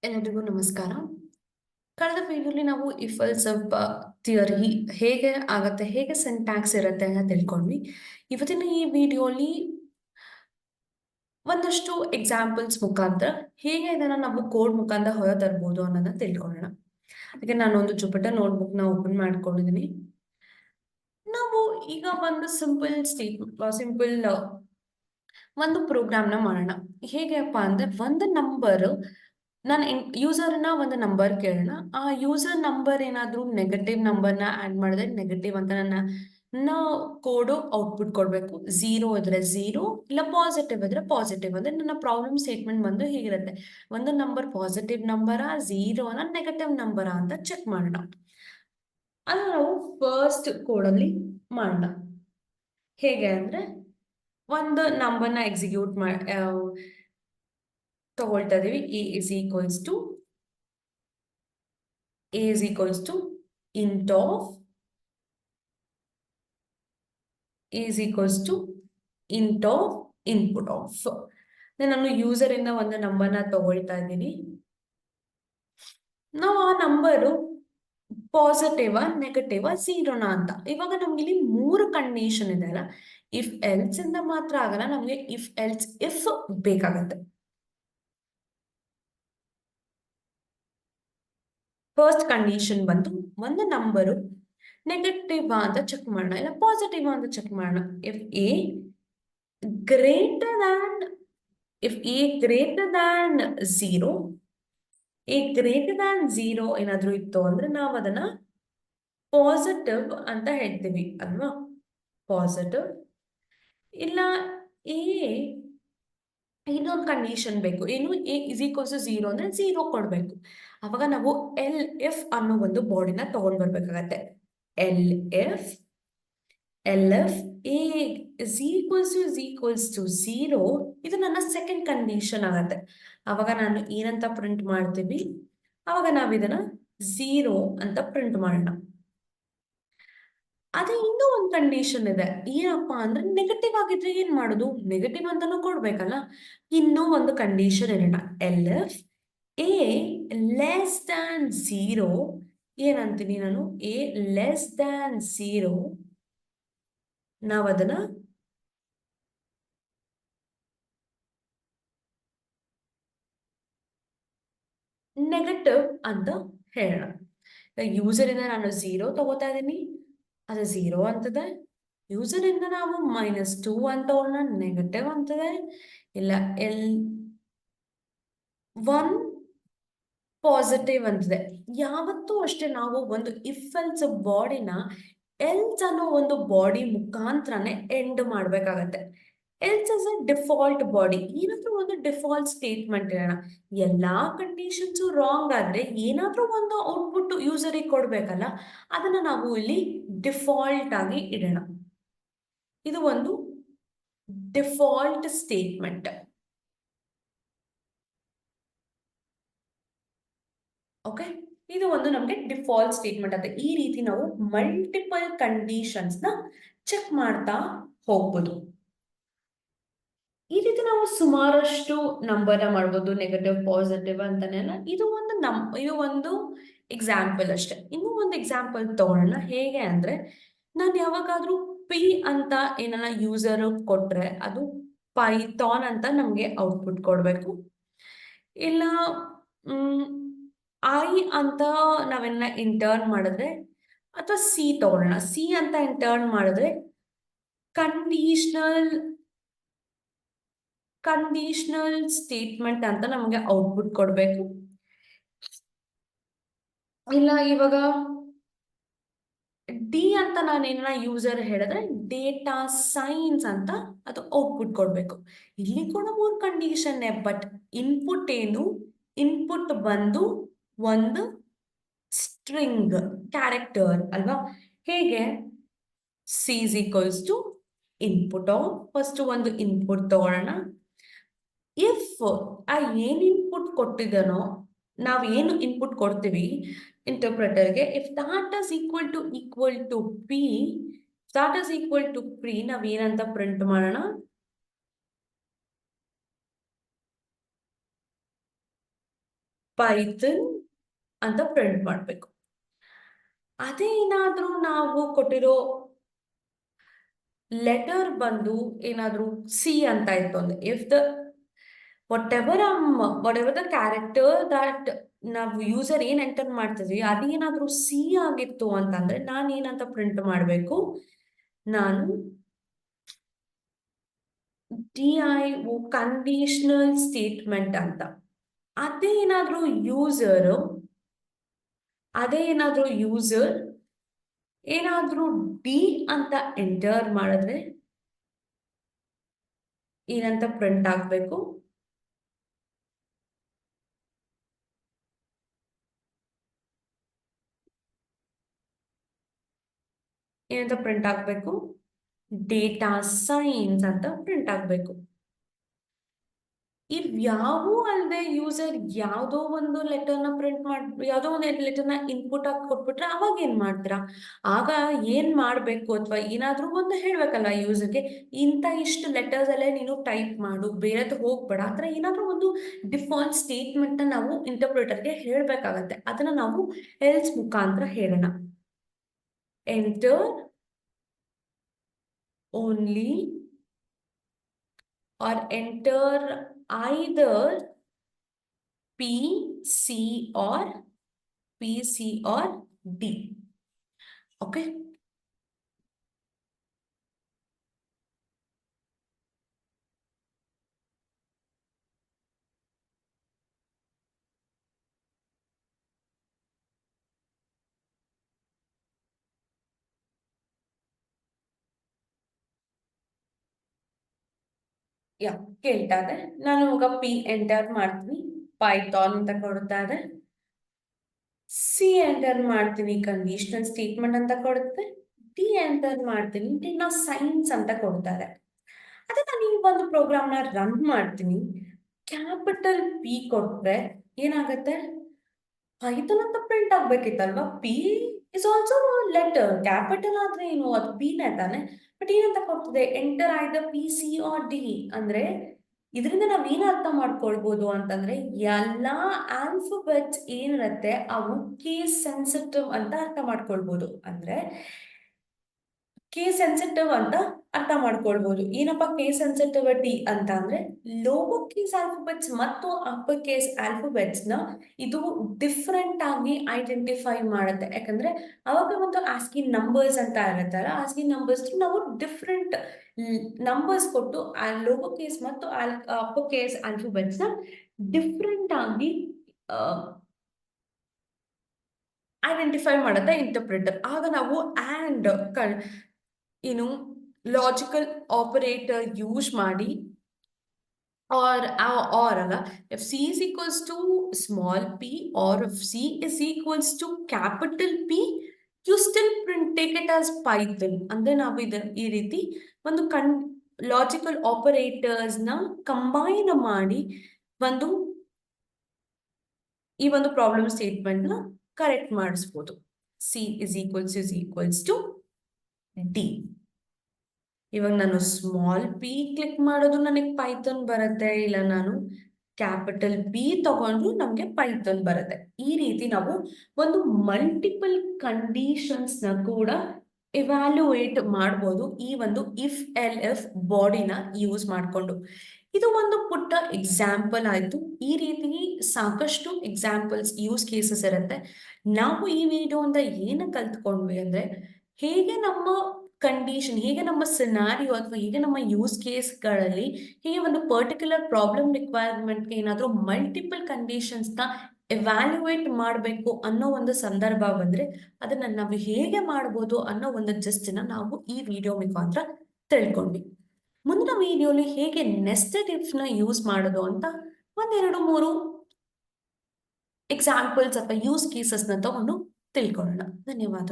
ಎಲ್ಲರಿಗೂ ನಮಸ್ಕಾರ. ಕಳೆದ ವಿಡಿಯೋಲಿ ನಾವು ಇಫ್ ಎಲ್ಸ್ ಥಿಯರಿ ಹೇಗೆ ಆಗತ್ತೆ, ಹೇಗೆ ಸಿಂಟ್ಯಾಕ್ಸ್ ಇರುತ್ತೆ ಅಂತ ತಿಳ್ಕೊಂಡ್ವಿ. ಇವತ್ತಿನ ಈ ವಿಡಿಯೋಲಿ ಒಂದಷ್ಟು ಎಕ್ಸಾಂಪಲ್ಸ್ ಮುಖಾಂತರ ಹೇಗೆ ಇದನ್ನ ನಾವು ಕೋಡ್ ಮುಖಾಂತರ ಹೊರ ತರಬಹುದು ಅನ್ನೋದನ್ನ ತಿಳ್ಕೊಳ್ಳೋಣ. ಅದಕ್ಕೆ ನಾನು ಒಂದು ಜುಪಿಟರ್ ನೋಟ್ಬುಕ್ ನ ಓಪನ್ ಮಾಡ್ಕೊಂಡಿದ್ದೀನಿ. ನಾವು ಈಗ ಒಂದು ಸಿಂಪಲ್ ಒಂದು ಪ್ರೋಗ್ರಾಮ್ ನ ಮಾಡೋಣ. ಹೇಗೆಪ್ಪ ಅಂದ್ರೆ ಒಂದು ನಂಬರ್ ನಾನು ಯೂಸರ್ನ ಒಂದು ನಂಬರ್ ಕೇಳೋಣ. ಆ ಯೂಸರ್ ನಂಬರ್ ಏನಾದರೂ ನೆಗೆಟಿವ್ ನಂಬರ್ನ ಆ್ಯಡ್ ಮಾಡಿದ್ರೆ ನೆಗೆಟಿವ್ ಅಂತ ನನ್ನ ಕೋಡು ಔಟ್ಪುಟ್ ಕೊಡಬೇಕು. 0 ಇದ್ರೆ 0, ಇಲ್ಲ ಪಾಸಿಟಿವ್ ಇದ್ರೆ ಪಾಸಿಟಿವ್. ಅಂದ್ರೆ ನನ್ನ ಪ್ರಾಬ್ಲಮ್ ಸ್ಟೇಟ್ಮೆಂಟ್ ಬಂದು ಹೀಗಿರುತ್ತೆ: ಒಂದು ನಂಬರ್ ಪಾಸಿಟಿವ್ ನಂಬರಾ, 0ನ, ನೆಗೆಟಿವ್ ನಂಬರಾ ಅಂತ ಚೆಕ್ ಮಾಡೋಣ. ಅದು ನಾವು ಫಸ್ಟ್ ಕೋಡಲ್ಲಿ ಮಾಡೋಣ. ಹೇಗೆ ಅಂದ್ರೆ ಒಂದು ನಂಬರ್ನ ಎಕ್ಸಿಕ್ಯೂಟ್ ತಗೊಳ್ತಾ ಇದೀವಿ. a is equals to int of input of. ನಾನು ಯೂಸರ್ ಇಂದ ಒಂದು ನಂಬರ್ನ ತಗೊಳ್ತಾ ಇದ್ದೀನಿ. ನಾವು ಆ ನಂಬರು ಪಾಸಿಟಿವ್ ನೆಗೆಟಿವ್ 0ನ ಅಂತ. ಇವಾಗ ನಮ್ಗೆ ಇಲ್ಲಿ 3 ಕಂಡೀಷನ್ ಇದೆ ಅಲ್ಲ. ಇಫ್ ಎಲ್ಸ್ ಇಂದ ಮಾತ್ರ ಆಗಲ್ಲ, ನಮ್ಗೆ ಇಫ್ ಬೇಕಾಗತ್ತೆ. ಫಸ್ಟ್ ಕಂಡೀಷನ್ ಬಂದು ಒಂದು ನಂಬರು ನೆಗೆಟಿವ್ ಅಂತ ಚೆಕ್ ಮಾಡೋಣ, ಇಲ್ಲ ಪಾಸಿಟಿವ್ ಅಂತ ಚೆಕ್ ಮಾಡೋಣ. ಇಫ್ ಎ ಗ್ರೇಟರ್ ದ್ಯಾನ್ 0 ಏನಾದ್ರೂ ಇತ್ತು ಅಂದ್ರೆ ನಾವು ಅದನ್ನ ಪಾಸಿಟಿವ್ ಅಂತ ಹೇಳ್ತೀವಿ ಅಲ್ವಾ. ಪಾಸಿಟಿವ್. ಇಲ್ಲ ಎ ಇನ್ನೊಂದು ಕಂಡೀಷನ್ ಬೇಕು. ಏನು? a is equals to 0 ಅಂದ್ರೆ 0 ಕೊಡ್ಬೇಕು. ಅವಾಗ ನಾವು ಎಫ್ ಅನ್ನೋ ಒಂದು ಬಾಡಿನ ತಗೊಂಡ್ ಬರ್ಬೇಕಾಗತ್ತೆ. F a is equals to 0. ಇದು ನನ್ನ ಸೆಕೆಂಡ್ ಕಂಡೀಷನ್ ಆಗತ್ತೆ. ಅವಾಗ ನಾನು ಏನಂತ ಪ್ರಿಂಟ್ ಮಾಡ್ತೀವಿ? ಅವಾಗ ನಾವು ಇದನ್ನ 0 ಅಂತ ಪ್ರಿಂಟ್ ಮಾಡೋಣ. ಅದೇ ಇನ್ನೂ ಒಂದು ಕಂಡೀಷನ್ ಇದೆ. ಏನಪ್ಪಾ ಅಂದ್ರೆ ನೆಗೆಟಿವ್ ಆಗಿದ್ರೆ ಏನ್ ಮಾಡೋದು? ನೆಗೆಟಿವ್ ಅಂತಾನು ಕೊಡ್ಬೇಕಲ್ಲ. ಇನ್ನೂ ಒಂದು ಕಂಡೀಷನ್ ಇರೋಣ. F A less than 0. ಏನಂತೀನಿ ನಾನು? A less than 0. ನಾವು ಅದನ್ನ ನೆಗೆಟಿವ್ ಅಂತ ಹೇಳೋಣ. ಯೂಸರ್ ಇಂದ ನಾನು 0 ತಗೋತಾ ಇದ್ದೀನಿ, ಅದು 0 ಅಂತದೆ. ಯೂಸರ್ ಇಂದ ನಾವು -2 ಅಂತ ತಗೊಳ್ಳೋಣ, ನೆಗೆಟಿವ್ ಅಂತದೆ. ಇಲ್ಲ 1 ಪಾಸಿಟಿವ್ ಅಂತಿದೆ. ಯಾವತ್ತೂ ಅಷ್ಟೇ ನಾವು ಒಂದು ಇಫ್ ಎಲ್ಸ್ ಬಾಡಿನ ಎಲ್ಸ್ ಅನ್ನೋ ಒಂದು ಬಾಡಿ ಮುಖಾಂತರನೇ ಎಂಡ್ ಮಾಡ್ಬೇಕಾಗತ್ತೆ. Else is a default body. ಏನಾದ್ರೂ ಒಂದು ಡಿಫಾಲ್ಟ್ ಸ್ಟೇಟ್ಮೆಂಟ್ ಇರೋಣ. ಎಲ್ಲಾ ಕಂಡೀಷನ್ಸ್ ರಾಂಗ್ ಆದ್ರೆ ಏನಾದ್ರೂ ಒಂದು ಔಟ್ಪುಟ್ ಯೂಸರಿಗೆ ಕೊಡ್ಬೇಕಲ್ಲ, ಅದನ್ನ ನಾವು ಇಲ್ಲಿ ಡಿಫಾಲ್ಟ್ ಆಗಿ ಇಡೋಣ. ಇದು ಒಂದು ಡಿಫಾಲ್ಟ್ ಸ್ಟೇಟ್ಮೆಂಟ್. ಓಕೆ, ಇದು ಒಂದು ನಮಗೆ ಡಿಫಾಲ್ಟ್ ಸ್ಟೇಟ್ಮೆಂಟ್ ಅಂತ. ಈ ರೀತಿ ನಾವು ಮಲ್ಟಿಪಲ್ ಕಂಡೀಷನ್ಸ್ ನ ಚೆಕ್ ಮಾಡ್ತಾ ಹೋಗ್ಬೋದು. ಈ ರೀತಿ ನಾವು ಸುಮಾರಷ್ಟು ನಂಬರ್ ಮಾಡ್ಬೋದು, ನೆಗೆಟಿವ್ ಪಾಸಿಟಿವ್ ಅಂತಾನೆಲ್ಲ. ಇದು ಒಂದು ಎಕ್ಸಾಂಪಲ್ ಅಷ್ಟೇ. ಇನ್ನೂ ಒಂದು ಎಕ್ಸಾಂಪಲ್ ತಗೊಳ್ಳೋಣ. ಹೇಗೆ ಅಂದ್ರೆ, ನಾನು ಯಾವಾಗಾದ್ರೂ ಪಿ ಅಂತ ಏನನ್ನ ಯೂಸರ್ ಕೊಟ್ರೆ ಅದು ಪೈಥಾನ್ ಅಂತ ನಮ್ಗೆ ಔಟ್ಪುಟ್ ಕೊಡ್ಬೇಕು. ಇಲ್ಲ ಐ ಅಂತ ನಾವೆಲ್ಲ ಇಂಟರ್ನ್ ಮಾಡಿದ್ರೆ, ಅಥವಾ ಸಿ ತಗೊಳ್ಳೋಣ. ಸಿ ಅಂತ ಇಂಟರ್ನ್ ಮಾಡಿದ್ರೆ ಕಂಡೀಷನಲ್ ಸ್ಟೇಟ್ಮೆಂಟ್ ಅಂತ ನಮಗೆ ಔಟ್ಪುಟ್ ಕೊಡಬೇಕು. ಇಲ್ಲ ಇವಾಗ ಡಿ ಅಂತ ನಾನೇನ ಯೂಸರ್ ಹೇಳಿದ್ರೆ ಡೇಟಾ ಸೈನ್ಸ್ ಅಂತ ಅದು ಔಟ್ಪುಟ್ ಕೊಡ್ಬೇಕು. ಇಲ್ಲಿ ಕೂಡ 3 ಕಂಡೀಷನ್. ಬಟ್ ಇನ್ಪುಟ್ ಏನು? ಇನ್ಪುಟ್ ಬಂದು ಒಂದು ಸ್ಟ್ರಿಂಗ್ ಕ್ಯಾರೆಕ್ಟರ್ ಅಲ್ವಾ. ಹೇಗೆ? C is equals to input of. First ಒಂದು ಇನ್ಪುಟ್ ತಗೊಳ್ಳೋಣ. ಇಫ್ ಏನ್ ಇನ್ಪುಟ್ ಕೊಟ್ಟಿದ್ದಾನೋ, ನಾವು ಏನು ಇನ್ಪುಟ್ ಕೊಡ್ತೀವಿ ಇಂಟರ್ಪ್ರೆಟರ್ಗೆ, if that is equal to P, ನಾವ್ ಏನಂತ ಪ್ರಿಂಟ್ ಮಾಡೋಣ? ಪೈಥನ್ ಅಂತ ಪ್ರಿಂಟ್ ಮಾಡಬೇಕು. ಅದೇ ಏನಾದ್ರೂ ನಾವು ಕೊಟ್ಟಿರೋ ಲೆಟರ್ ಬಂದು ಏನಾದ್ರೂ ಸಿ ಅಂತ ಇತ್ತು ಅಂದ್ರೆ, if the what ever the character that ನಾವು ಯೂಸರ್ ಏನ್ ಎಂಟರ್ ಮಾಡ್ತಿದ್ವಿ ಅದೇನಾದ್ರೂ ಸಿ ಆಗಿತ್ತು ಅಂತಂದ್ರೆ ನಾನು ಏನಂತ ಪ್ರಿಂಟ್ ಮಾಡಬೇಕು, ನಾನು DIO ಕಂಡೀಷನಲ್ ಸ್ಟೇಟ್ಮೆಂಟ್ ಅಂತ. ಅದೇ ಏನಾದ್ರೂ ಯೂಸರ್ ಏನಾದ್ರೂ ಡಿ ಅಂತ ಎಂಟರ್ ಮಾಡಿದ್ರೆ ಏನಂತ ಪ್ರಿಂಟ್ ಆಗ್ಬೇಕು, ಡೇಟಾ ಸೈನ್ಸ್ ಅಂತ ಪ್ರಿಂಟ್ ಆಗ್ಬೇಕು. ಇವ್ಯಾವೂ ಅಲ್ಲದೆ ಯೂಸರ್ ಯಾವುದೋ ಒಂದು ಲೆಟರ್ನ ಯಾವುದೋ ಒಂದು ಲೆಟರ್ನ ಇನ್ಪುಟ್ ಆಗಿ ಕೊಟ್ಬಿಟ್ರೆ ಅವಾಗ ಏನ್ ಮಾಡ್ತೀರಾ? ಆಗ ಏನ್ ಮಾಡ್ಬೇಕು ಅಥವಾ ಏನಾದ್ರೂ ಒಂದು ಹೇಳ್ಬೇಕಲ್ಲ ಯೂಸರ್ಗೆ, ಇಷ್ಟು ಲೆಟರ್ಸ್ ಅಲ್ಲೇ ನೀನು ಟೈಪ್ ಮಾಡು, ಬೇರೆದು ಹೋಗ್ಬೇಡ ಆತರ ಏನಾದ್ರೂ ಒಂದು ಡಿಫಾಲ್ಟ್ ಸ್ಟೇಟ್ಮೆಂಟ್ ನ ನಾವು ಇಂಟರ್ಪ್ರಿಟರ್ಗೆ ಹೇಳ್ಬೇಕಾಗತ್ತೆ. ಅದನ್ನ ನಾವು ಎಲ್ಸ್ ಮುಖಾಂತರ ಹೇಳೋಣ. Enter only or enter either PC or D. Okay. ಕೇಳ್ತಾ ಇದೆ. ನಾನು ಇವಾಗ ಪಿ ಎಂಟರ್ ಮಾಡ್ತೀನಿ, ಪೈಥಾನ್ ಅಂತ ಕೊಡ್ತಾ ಇದೆ. ಸಿ ಎಂಟರ್ ಮಾಡ್ತೀನಿ, ಕಂಡೀಷನಲ್ ಸ್ಟೇಟ್ಮೆಂಟ್ ಅಂತ ಕೊಡುತ್ತೆ. ಡಿ ಎಂಟರ್ ಮಾಡ್ತೀನಿ, ಡೇಟಾ ಸೈನ್ಸ್ ಅಂತ ಕೊಡ್ತಾ ಇದೆ. ಅದೇ ನಾನು ಈ ಒಂದು ಪ್ರೋಗ್ರಾಮ್ ನ ರನ್ ಮಾಡ್ತೀನಿ, ಕ್ಯಾಪಿಟಲ್ ಪಿ ಕೊಟ್ರೆ ಏನಾಗತ್ತೆ? ಪೈಥಾನ್ ಅಂತ ಪ್ರಿಂಟ್ ಆಗ್ಬೇಕಿತ್ತಲ್ವಾ? P is also letter, capital ಆದ್ರೆ ಏನು, ಅದು ಪಿನೇ ತಾನೆ. ಬಟ್ ಏನಂತ ಕೊಡ್ತದೆ? Enter either P C R D. ಅಂದ್ರೆ ಇದರಿಂದ ನಾವೇನು ಅರ್ಥ ಮಾಡ್ಕೊಳ್ಬಹುದು ಅಂತಂದ್ರೆ, ಎಲ್ಲಾ ಆಲ್ಫಾಬೆಟ್ಸ್ ಏನಿರುತ್ತೆ ಅವು ಕೇಸ್ ಸೆನ್ಸಿಟಿವ್ ಅಂತ ಅರ್ಥ ಮಾಡ್ಕೊಳ್ಬಹುದು. ಅಂದ್ರೆ ಕೇಸ್ ಸೆನ್ಸಿಟಿವ್ ಅಂತ ಅರ್ಥ ಮಾಡ್ಕೊಳ್ಬಹುದು. ಏನಪ್ಪ ಕೇಸ್ ಸೆನ್ಸಿಟಿವಿಟಿ ಅಂತ ಅಂದ್ರೆ, ಲೋವರ್ ಕೇಸ್ ಆಲ್ಫಾಬೆಟ್ಸ್ ಮತ್ತು ಅಪ್ಪರ್ ಕೇಸ್ ಆಲ್ಫಾಬೆಟ್ಸ್ ನ ಇದು ಡಿಫ್ರೆಂಟ್ ಆಗಿ ಐಡೆಂಟಿಫೈ ಮಾಡುತ್ತೆ. ಯಾಕಂದ್ರೆ ಅವಾಗ ಒಂದು ಆಸ್ಕಿ ನಂಬರ್ಸ್ ಅಂತ ಇರುತ್ತಲ್ಲ, ಆಸ್ಕಿ ನಂಬರ್ಸ್ ನಾವು ಡಿಫ್ರೆಂಟ್ ನಂಬರ್ಸ್ ಕೊಟ್ಟು ಲೋವರ್ ಕೇಸ್ ಮತ್ತು ಅಪ್ಪರ್ ಕೇಸ್ ಆಲ್ಫಾಬೆಟ್ಸ್ ನ ಡಿಫ್ರೆಂಟ್ ಆಗಿ ಐಡೆಂಟಿಫೈ ಮಾಡುತ್ತೆ ಇಂಟರ್ಪ್ರಿಟರ್. ಆಗ ನಾವು ಆ್ಯಂಡ್ ಲಾಜಿಕಲ್ ಆಪರೇಟರ್ ಯೂಸ್ ಮಾಡಿ, or ಅಲ್ಲ, if C is equals to small p or if C is equals to capital P, you still take it as Python. ಅಂದ್ರೆ ನಾವು ಈ ರೀತಿ ಒಂದು ಲಾಜಿಕಲ್ ಆಪರೇಟರ್ಸ್ ನ ಕಂಬೈನ್ ಮಾಡಿ ಈ ಒಂದು ಪ್ರಾಬ್ಲಮ್ ಸ್ಟೇಟ್ಮೆಂಟ್ ನ ಕರೆಕ್ಟ್ ಮಾಡಿಸ್ಬೋದು. C is equals to D. ಇವಾಗ ನಾನು ಸ್ಮಾಲ್ ಪಿ ಕ್ಲಿಕ್ ಮಾಡೋದು ನನಗೆ ಪೈಥಾನ್ ಬರುತ್ತೆ, ಇಲ್ಲ ನಾನು ಕ್ಯಾಪಿಟಲ್ ಪಿ ತಗೊಂಡ್ರು ನಮಗೆ ಪೈಥಾನ್ ಬರುತ್ತೆ. ಈ ರೀತಿ ನಾವು ಒಂದು ಮಲ್ಟಿಪಲ್ ಕಂಡೀಷನ್ಸ್ ನ ಕೂಡ ಇವ್ಯಾಲ್ಯೂಯೇಟ್ ಮಾಡ್ಬೋದು ಈ ಒಂದು ಇಫ್ ಎಲ್ ಎಫ್ ಬಾಡಿನ ಯೂಸ್ ಮಾಡಿಕೊಂಡು. ಇದು ಒಂದು ಪುಟ್ಟ ಎಕ್ಸಾಂಪಲ್ ಆಯ್ತು. ಈ ರೀತಿ ಸಾಕಷ್ಟು ಎಕ್ಸಾಂಪಲ್ಸ್ ಯೂಸ್ ಕೇಸಸ್ ಇರುತ್ತೆ. ನಾವು ಈ ವಿಡಿಯೋಯಿಂದ ಏನು ಕಲ್ತ್ಕೊಂಡ್ವಿ ಅಂದ್ರೆ, ಹೇಗೆ ನಮ್ಮ ಕಂಡೀಷನ್, ಹೇಗೆ ನಮ್ಮ ಸಿನಾರಿಯೋ ಅಥವಾ ಹೇಗೆ ನಮ್ಮ ಯೂಸ್ ಕೇಸ್ಗಳಲ್ಲಿ ಹೇಗೆ ಒಂದು ಪರ್ಟಿಕ್ಯುಲರ್ ಪ್ರಾಬ್ಲಮ್ ರಿಕ್ವೈರ್ಮೆಂಟ್ಗೆ ಏನಾದರೂ ಮಲ್ಟಿಪಲ್ ಕಂಡೀಷನ್ಸ್ನ ಎವ್ಯಾಲ್ಯೂಯೇಟ್ ಮಾಡಬೇಕು ಅನ್ನೋ ಒಂದು ಸಂದರ್ಭ ಬಂದರೆ ಅದನ್ನು ನಾವು ಹೇಗೆ ಮಾಡ್ಬೋದು ಅನ್ನೋ ಒಂದು ಜಸ್ಟ್ನ ನಾವು ಈ ವಿಡಿಯೋ ಮುಖಾಂತರ ತಿಳ್ಕೊಂಡ್ವಿ. ಮುಂದಿನ ವಿಡಿಯೋಲಿ ಹೇಗೆ ನೆಸ್ಟೆಡ್ ಇಫ್ನ ಯೂಸ್ ಮಾಡೋದು ಅಂತ ಒಂದೆರಡು ಮೂರು ಎಕ್ಸಾಂಪಲ್ಸ್ ಅಥವಾ ಯೂಸ್ ಕೇಸಸ್ನ ತಗೊಂಡು ತಿಳ್ಕೊಳ್ಳೋಣ. ಧನ್ಯವಾದ.